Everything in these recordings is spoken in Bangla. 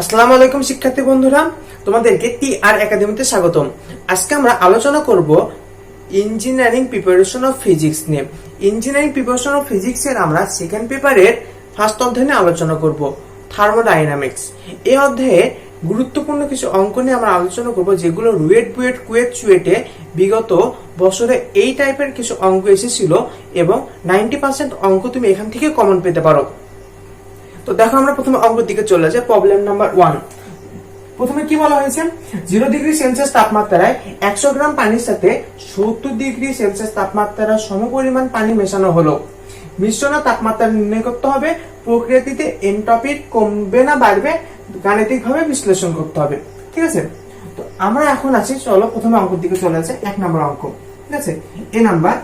আসসালামু আলাইকুম শিক্ষার্থী বন্ধুরা, তোমাদেরকে টিআর একাডেমিতে স্বাগতম। আজকে আমরা আলোচনা করব ইঞ্জিনিয়ারিং প্রিপারেশন অফ ফিজিক্স নিয়ে। ইঞ্জিনিয়ারিং প্রিপারেশন অফ ফিজিক্স এর আমরা সেকেন্ড পেপারের ফার্স্ট অধ্যায় নিয়ে আলোচনা করব, থার্মোডাইনামিক্স। এই অধ্যায়ে গুরুত্বপূর্ণ কিছু অঙ্ক নিয়ে আমরা আলোচনা করব, যেগুলো রুয়েট বুয়েট কুয়েত চুয়েটে বিগত বছরে এই টাইপের কিছু অঙ্ক এসেছিল এবং 90% অঙ্ক তুমি এখান থেকে কমন পেতে পারো। তো দেখো, আমরা প্রথমে অঙ্কের দিকে চলে যাই। Problem number 1। প্রথমে কি বলা হয়েছে, 0 ডিগ্রি সেলসিয়াস তাপমাত্রায় 100 গ্রাম পানির সাথে 70 ডিগ্রি সেলসিয়াস তাপমাত্রার সমপরিমাণ পানি মেশানো হলো। মিশ্রণের তাপমাত্রা নির্ণয় করতে হবে। প্রক্রিয়াটিতে এনট্রপি কমবে না বাড়বে, গাণিতিক ভাবে বিশ্লেষণ করতে হবে। ঠিক আছে, তো আমরা এখন আছি, চলো প্রথমে অঙ্কের দিকে চলে যাই। 1 নম্বর অঙ্ক। ঠিক আছে, এ নাম্বার।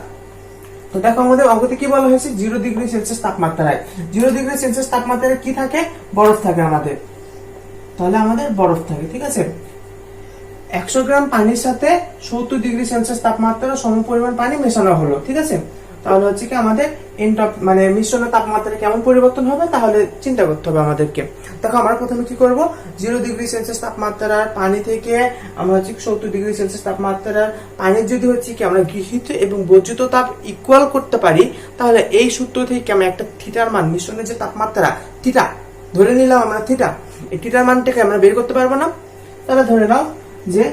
তো দেখো, আমাদের অঙ্কতে কি বলা হয়েছে, 0 ডিগ্রি সেলসিয়াস তাপমাত্রায়। 0 ডিগ্রি সেলসিয়াস তাপমাত্রায় কি থাকে, বরফ থাকে আমাদের। তাহলে আমাদের বরফ থাকে। ঠিক আছে, 100 গ্রাম পানির সাথে 70 ডিগ্রি সেলসিয়াস তাপমাত্রার সমপরিমাণ পানি মেশানো হলো। ঠিক আছে, তাহলে হচ্ছে কি আমাদের মানে মিশ্রণের তাপমাত্রা কেমন পরিবর্তন হবে, তাহলে চিন্তা করতে হবে আমাদেরকে। দেখো, আমরা প্রথমে কি করব, 0 ডিগ্রি সেলসিয়াস তাপমাত্রার পানি থেকে আমরা হচ্ছে 70 ডিগ্রি সেলসিয়াস তাপমাত্রার পানির যদি হচ্ছে কি আমরা গৃহীত এবং বর্জিত তাপ ইকুয়াল করতে পারি, তাহলে এই সূত্র থেকে আমরা একটা থিটার মান, মিশ্রণের যে তাপমাত্রা থিটা ধরে নিলাম আমরা, থিটা, এই থিটার মানটাকে আমরা বের করতে পারবো না। তাহলে ধরে নাও যে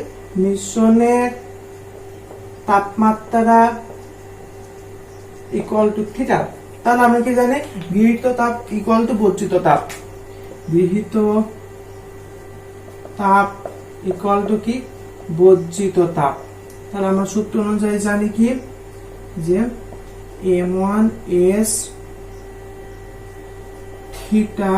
মিশ্রণের তাপমাত্রা ইকুয়াল টু থিটা। তাহলে আমরা কি জানি, গৃহীত তাপ ইকুয়াল টু বর্জিত তাপ। গৃহীত তাপ ইকুয়াল টু কি, বর্জিত তাপ। তাহলে আমরা সূত্র অনুযায়ী জানি কি, যে m1s theta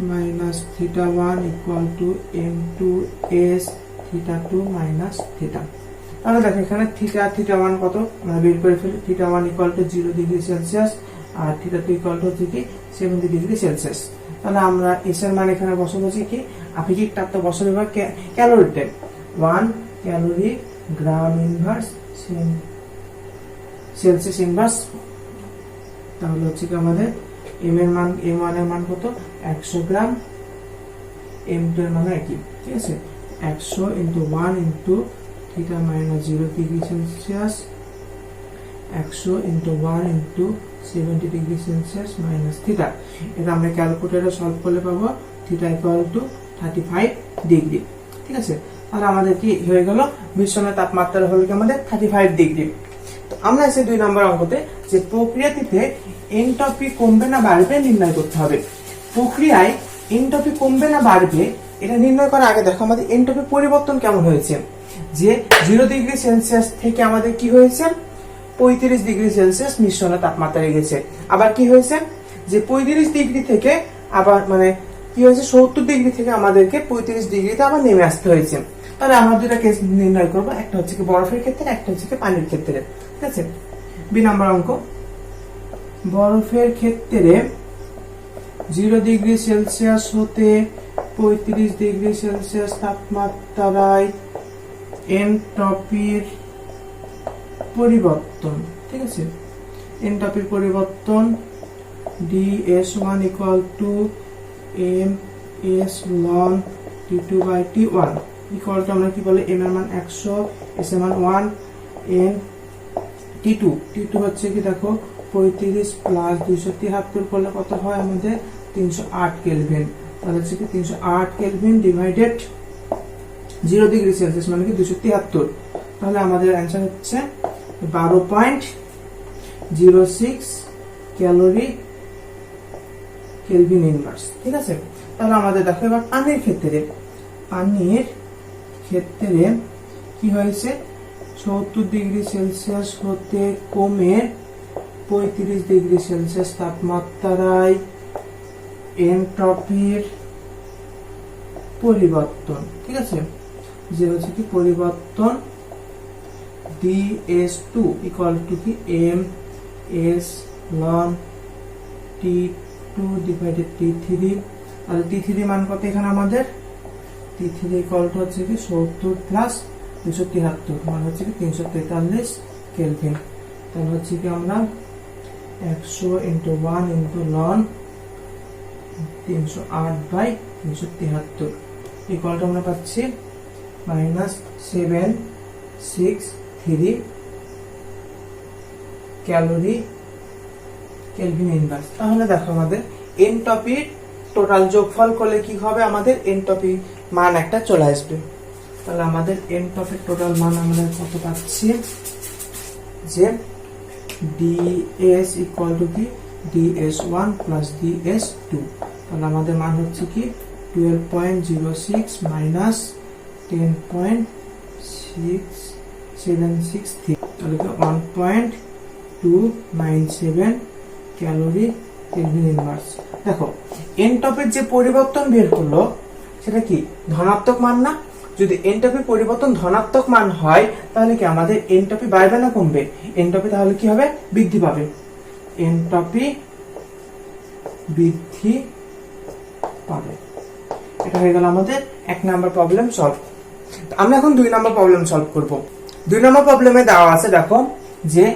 minus theta 1 equal two m2s theta 2 minus theta. তাহলে দেখো, এখানে থিটা 1 কত আমরা বের করে ফেলি। Theta 1 equal to 0 degree Celsius আর থিটা 2 ইকুয়াল টু হচ্ছে কি 70 ডিগ্রি সেলসিয়াস। তাহলে আমরা এস এর মান এখানে বসাবো কি, আপেক্ষিক তাপটা বসাবো ক্যালোরিতে। 1 ক্যালোরি গ্রাম ইনভার্স সেলসিয়াস ইনভার্স। তাহলে হচ্ছে কি আমাদের m এর মান, m1 এর মান কত, 100 গ্রাম, m2 এর মান একই। ঠিক আছে, 100 into 1 into theta minus 0 degree Celsius, 100 into 1 into 70 degree Celsius minus theta. এটা আমরা ক্যালকুলেটরে সলভ করলে পাবো থিটা ইকুয়াল টু 35 ডিগ্রি। ঠিক আছে, তাহলে আমাদের কি হয়ে গেল, মিশ্রণের তাপমাত্রা হলো কি আমাদের 35 ডিগ্রি। তো আমরা এসে 2 নম্বর অঙ্কতে, যে প্রক্রিয়াটিতে এনট্রপি কমবে না বাড়বে নির্ণয় করতে হবে। প্রক্রিয়ায় এনট্রপি কমবে না বাড়বে এটা নির্ণয় করার আগে দেখো আমাদের এনট্রপি পরিবর্তন কেমন হয়েছে। যে 0 ডিগ্রি সেলসিয়াস থেকে আমাদের কি হয়েছে, 35 ডিগ্রি সেলসিয়াস মিশ্রণের তাপমাত্রা গেছে। আবার কি হয়েছে, যে 35 ডিগ্রি থেকে আবার মানে কি হয়েছে, 70 ডিগ্রি থেকে আমাদেরকে 35 ডিগ্রিতে আবার নেমে আসতে হয়েছে। তাহলে আমরা দুটা কেস নির্ণয় করবো, একটা হচ্ছে কি বরফের ক্ষেত্রে, একটা হচ্ছে কি পানির ক্ষেত্রে। ঠিক আছে, বি নাম্বার অঙ্ক। বরফের ক্ষেত্রে 0 ডিগ্রি সেলসিয়াস হতে 35 ডিগ্রি সেলসিয়াস তাপমাত্রায় এনট্রপির পরিবর্তন। ঠিক আছে, এনট্রপির পরিবর্তন ds1 equal to ms ln t2 by t1 equal to আমরা কি বলে, m এর মান 100, s এর মান 1, n t2 হচ্ছে কি দেখো 35 প্লাস 273 করলে কত হয় আমাদের, 308 কেলভিন। তাহলে হচ্ছে কি 308 কেলভিন ডিভাইডেড 0 ডিগ্রি সেলসিয়াস মানে কি 273। তাহলে আমাদের অ্যান্সার হচ্ছে 12.06 ক্যালোরি কেলভিন ইনভার্স। ঠিক আছে, তাহলে আমাদের দেখো এবার পানির ক্ষেত্রে কি হয়েছে, 70 ডিগ্রি সেলসিয়াস হতে কমে 35 ডিগ্রি সেলসিয়াস তাপমাত্রায় এনট্রপির পরিবর্তন। ঠিক আছে, যে হচ্ছে কি পরিবর্তন ds2 ইকুয়াল টু কি ms ln t2 divided t3। আর t3 মান কত এখানে আমাদের, t3 ইকুয়াল টু হচ্ছে কি 70 প্লাস 273 মানে হচ্ছে কি 343 কেলভিন। তাহলে হচ্ছে কি আমরা 100 ইন্টু 1 ইন্টু লন 308/373 ইকুয়ালটা আমরা পাচ্ছি -763 ক্যালোরি কেলভিন ইনভার্স। তাহলে দেখো আমাদের এনট্রপির টোটাল যোগফল করলে কি হবে, আমাদের এনট্রপি মান একটা চলে আসবে। তাহলে আমাদের এনট্রপির টোটাল মান আমরা কত পাচ্ছি, যে ds ইকুয়াল টু কি ds1 প্লাস ds2। তাহলে আমাদের মান হচ্ছে কি 12.06 মাইনাস 10.6763, তাহলে 1.297 ক্যালোরি কেলভিন ইনভার্স। দেখো এনট্রপির যে পরিবর্তন বের করলো সেটা কি ধনাত্মক মান না? যদি এনট্রপির পরিবর্তন ধনাত্মক মান হয় তাহলে কি আমাদের এনট্রপি বাড়বে না কমবে? এনট্রপি তাহলে কি হবে, বৃদ্ধি পাবে। এনট্রপি বৃদ্ধি পাবে। এটা হয়ে গেল আমাদের 1 নাম্বার প্রবলেম সলভ। আমরা এখন 2 নাম্বার প্রবলেম সলভ করব। 2 নাম্বার প্রবলেমে দেওয়া আছে দেখো যে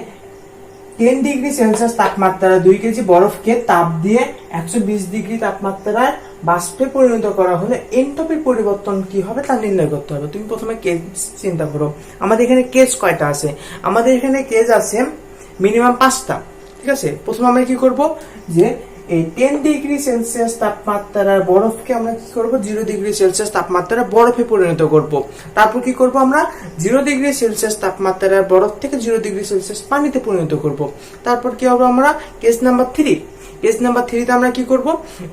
10 ডিগ্রি সেলসিয়াস তাপমাত্রা 2 কেজি বরফকে তাপ দিয়ে 120 ডিগ্রি তাপমাত্রায় বাষ্পে পরিণত করা হলে এনট্রপির পরিবর্তন কি হবে তা নির্ণয় করতে হবে। তুমি প্রথমে কেস চিন্তা করো, আমাদের এখানে কেস কয়টা আছে? আমাদের এখানে কেস আছে মিনিমাম 5টা। ঠিক আছে, প্রথমে আমরা কি করব, যে এই 10 ডিগ্রি সেলসিয়াস তাপমাত্রার বরফকে আমরা কি করব, 0 ডিগ্রি সেলসিয়াস তাপমাত্রার বরফে পরিণত করব। তারপর কি করব, আমরা 0 ডিগ্রি সেলসিয়াস তাপমাত্রার বরফ থেকে 0 ডিগ্রি সেলসিয়াস পানিতে পরিণত করব। তারপর কি হবে, আমরা কেস নাম্বার 3, কেস নাম্বার 3 তে আমরা কি করব,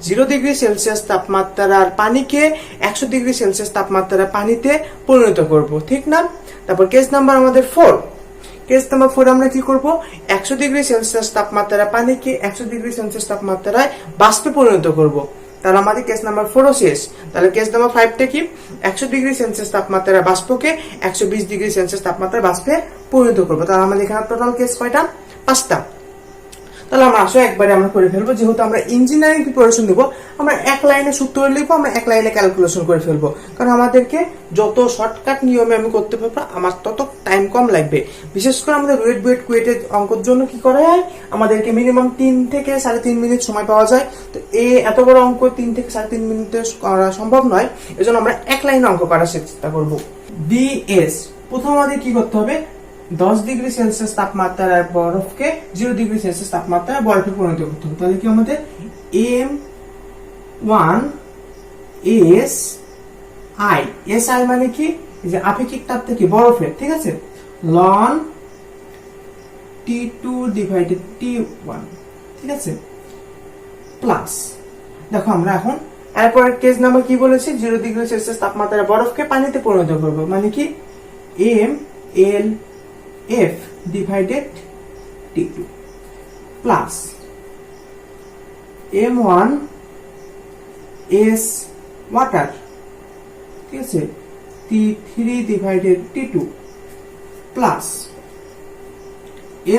0 ডিগ্রি সেলসিয়াস তাপমাত্রার পানিকে 100 ডিগ্রি সেলসিয়াস তাপমাত্রার পানিতে পরিণত করব, ঠিক না? তারপর কেস নাম্বার আমাদের 4, কেস নাম্বার 4 আমরা কি করব, 100 ডিগ্রি সেলসিয়াস তাপমাত্রা পানিকে 100 ডিগ্রি সেলসিয়াস তাপমাত্রায় বাষ্পে পরিণত করব। তাহলে আমাদের কেস নাম্বার 4ও শেষ। তাহলে কেস নাম্বার 5টা কি, 100 ডিগ্রি সেলসিয়াস তাপমাত্রায় বাষ্পকে 120 ডিগ্রি সেলসিয়াস তাপমাত্রায় বাষ্পে পরিণত করব। তাহলে আমাদের এখানে টোটাল কেস কয়টা, 5টা। তাহলে আমরা আসো একবারে আমরা করে ফেলবো, যেহেতু আমরা ইঞ্জিনিয়ারিং প্রিপারেশন নিব, আমরা এক লাইনে সূত্র লিখবো, আমরা এক লাইনে ক্যালকুলেশন করে ফেলবো, কারণ আমাদেরকে যত শর্টকাট নিয়মে আমি করতে পারবো আমার তত টাইম কম লাগবে। বিশেষ করে আমাদের রুয়েট বুয়েট কুয়েটের অঙ্কের জন্য কি করা হয়, আমাদেরকে মিনিমাম 3 থেকে 3.5 মিনিট সময় পাওয়া যায়। তো এত বড় অঙ্ক 3 থেকে 3.5 মিনিটে করা সম্ভব নয়, এজন্য আমরা এক লাইনে অঙ্ক করার চেষ্টা করব। ডিএস প্রথম আমাদের কি করতে হবে, 10 ডিগ্রি সেলসিয়াস তাপমাত্রার বরফকে 0 ডিগ্রি সেলসিয়াস তাপমাত্রায় বরফে পরিণত করতে হবে। তাহলে কি আমাদের M1 SI, SI মানে কি, যে আপেক্ষিক তাপ থেকে বরফের, ঠিক আছে, ln T2 ডিভাইডেড T1, ঠিক আছে, প্লাস দেখো আমরা এখন এরপরের কেস নাম্বার কি বলেছি, 0 ডিগ্রি সেলসিয়াস তাপমাত্রার বরফকে পানিতে পরিণত করব, মানে কি MLF divided T2 plus M1 S water, ঠিক আছে, T3 divided T2 plus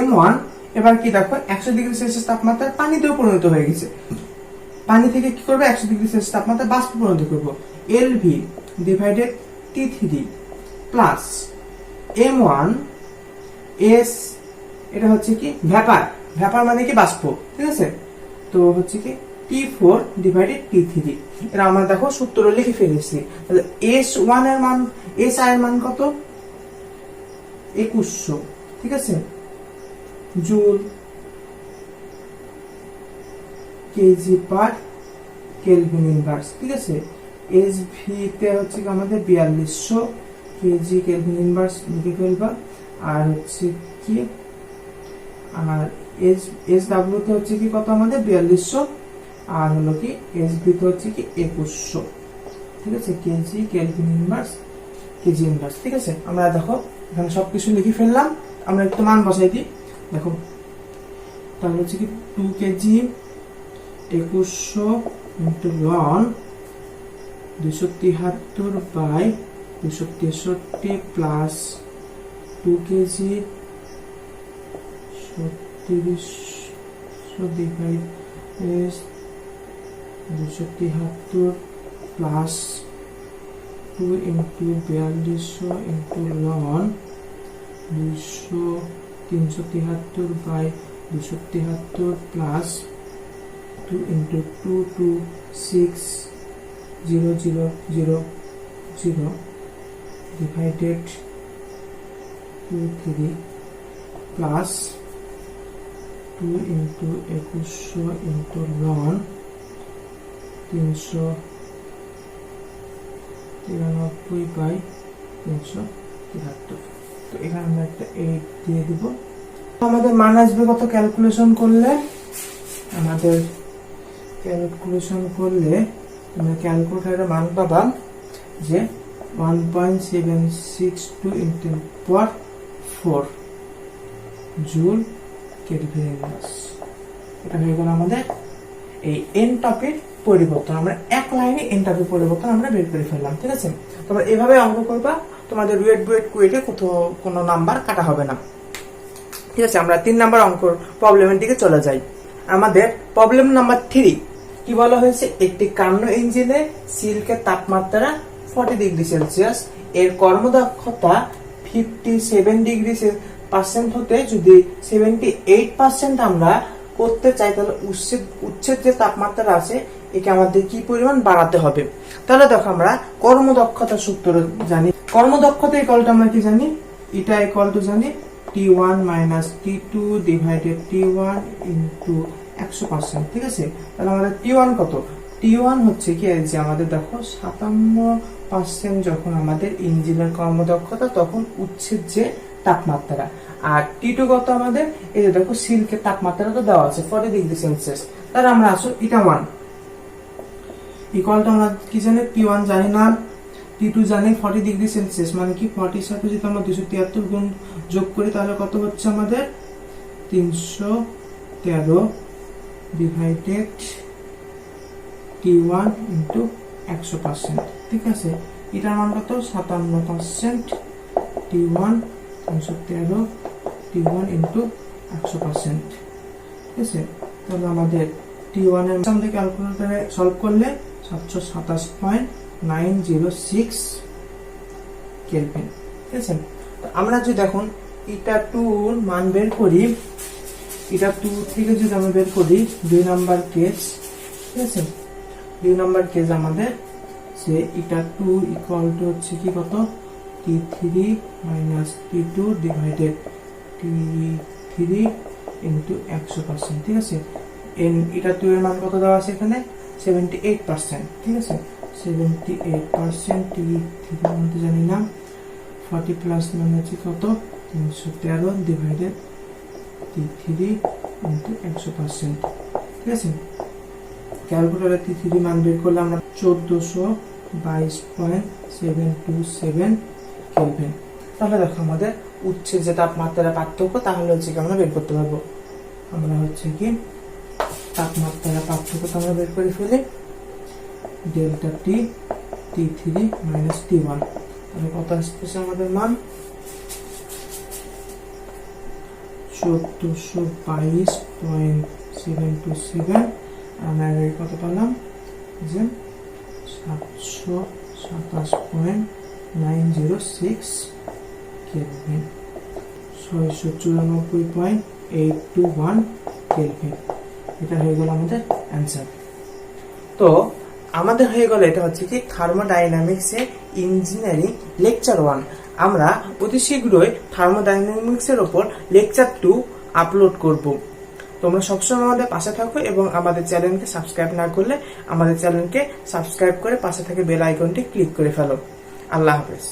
M1 এবার কি দেখো 100 ডিগ্রি সেলসিয়াস তাপমাত্রায় পানিতেও পরিণত হয়ে গেছে, পানি থেকে কি করবে 100 ডিগ্রি সেলসিয়াস তাপমাত্রায় বাষ্পে পরিণত করব, LV divided T3 plus M1 S, এটা হচ্ছে কি ভ্যাপার, ভ্যাপার মানে কি বাষ্প, ঠিক আছে, তো হচ্ছে কি T4 ডিভাইডেড T3। এটা আমরা দেখো সূত্র লিখে ফেলেছি। তাহলে S1 এর মান, SI এর মান কত, 2100, ঠিক আছে, joule K G per kelvin inverse, ঠিক আছে, SV তে হচ্ছে কি আমাদের 4200 কেজি কেলভিন ইনভার্স লিখে ফেলবা, আর হচ্ছে কি আর SW তে হচ্ছে কি কত আমাদের 4200, আর হলো কি SB তে হচ্ছে কি 2100, ঠিক আছে, K G kelvin inverse K G inverse, ঠিক আছে। আমরা দেখো এখানে সবকিছু লিখে ফেললাম, আমরা একটু মান বসাই দিই, দেখো তাহলে হচ্ছে কি 2 KG 2100 into loan 273/263 plus 2 KG 3600 divide 273 plus 2 into 4200 into loan 373/2 273 plus 2 into 2260000 divided 23 plus 2 into 2100 into ln 393/373। তো এখানে আমরা একটা 8 দিয়ে দিব। আমাদের মান আসবে কত ক্যালকুলেশন করলে? আমাদের ক্যালকুলেশন করলে আমরা ক্যালকুলেটরে মান পাবা যে 1.762 into 4 জুল কেলভিন। এটা হয়ে গেল আমাদের এই এনট্রপির পরিবর্তন। আমরা এক লাইনে এনট্রপির পরিবর্তন আমরা বের করে ফেললাম। ঠিক আছে, তোমরা এভাবে অঙ্ক করবা, তোমাদের রুয়েট কুয়েটে কোনো নাম্বার কাটা হবে না। ঠিক আছে, আমরা 3 নাম্বার অঙ্কর প্রবলেমের দিকে চলে যাই। আমাদের প্রবলেম নাম্বার 3 কি বলা হয়েছে? একটি কার্নো ইঞ্জিনে সিল্কের তাপমাত্রা 40 ডিগ্রি সেলসিয়াস, এর কর্মদক্ষতা 57% হতে যদি 78% আমরা করতে চাই, তাহলে উচ্ছেদ যে তাপমাত্রা আছে একে আমাদের কি পরিমাণ বাড়াতে হবে। তাহলে দেখো, আমরা কর্মদক্ষতা সূত্র জানি। কর্মদক্ষতা ইকুয়ালটা আমরা কি জানি? এটা ইকুয়ালটু জানি T1 minus T2 divided T1 into 100%। ঠিক আছে, তাহলে আমাদের T1 কত? T1 হচ্ছে কি, যে আমাদের দেখো 57% যখন আমাদের ইঞ্জিনের কর্মদক্ষতা, তখন উচ্ছেদ যে তাপমাত্রা। আর T2 কত আমাদের? এই যে দেখো সিল্কের তাপমাত্রা তো দেওয়া আছে 40 ডিগ্রি সেলসিয়াস। তাহলে আমরা আসো এটা 1 ইকুয়ালটা আমরা কি জানি? T1 জানি না, T2 জানি 40 ডিগ্রি সেলসিয়াস, মানে কি 40 সাথে যদি আমরা 273 গুণ যোগ করি তাহলে কত হচ্ছে আমাদের? 313 ডিভাইডেড T1 into 100%। ঠিক আছে, এটার মান কত? 57%। T1 313 T1 into 100%। ঠিক আছে, তাহলে আমাদের T1 এর মান থেকে ক্যালকুলেটরে সলভ করলে 727.906 কেলভিন। ঠিক আছে, তো আমরা যদি দেখুন এটা 2 মান বের করি, এটা 2 থেকে যদি আমরা বের করি 2 নাম্বার কেস। ঠিক আছে, 2 নাম্বার কেস আমাদের সে এটা 2 ইকুয়াল টু হচ্ছে কি কত? T3 minus T2 divided T3 into 100%। ঠিক আছে, এটা 2 এর মান কত দেওয়া আছে এখানে? 78%। ঠিক আছে, 78% T3 মানতে জানি না, 40 প্লাস মানে হচ্ছে কত? 313 ডিভাইডেড T3 into 100%। ঠিক আছে, ক্যালকুলেটরে T3 মান বের করলে আমরা 1422.727 কেলভিন। তাহলে দেখো আমাদের উচ্ছেদ যে তাপমাত্রা পার্থক্য, তাহলে হচ্ছে কি আমরা বের করতে পারবো। আমরা হচ্ছে কি তাপমাত্রা পার্থক্য আমরা বের করে ফেলি, delta T T3 minus T1। তাহলে কত আসতেছে আমাদের মান? 1422.727। আমরা কত পেলাম? যে 727.906 কেলভিন, 694.821 কেলভিন। এটা হয়ে গেল আমাদের অ্যান্সার। তো আমাদের হয়ে গেল এটা হচ্ছে কি থার্মোডাইনামিক্স এর ইঞ্জিনিয়ারিং লেকচার 1। আমরা অতি শীঘ্রই থার্মোডাইনামিক্স এর উপর লেকচার 2 আপলোড করব। তোমরা সবসময় আমাদের পাশে থাকো এবং আমাদের চ্যানেলকে সাবস্ক্রাইব না করলে আমাদের চ্যানেলকে সাবস্ক্রাইব করে পাশে থেকে বেল আইকনটি ক্লিক করে ফেলো। আল্লাহ হাফেজ।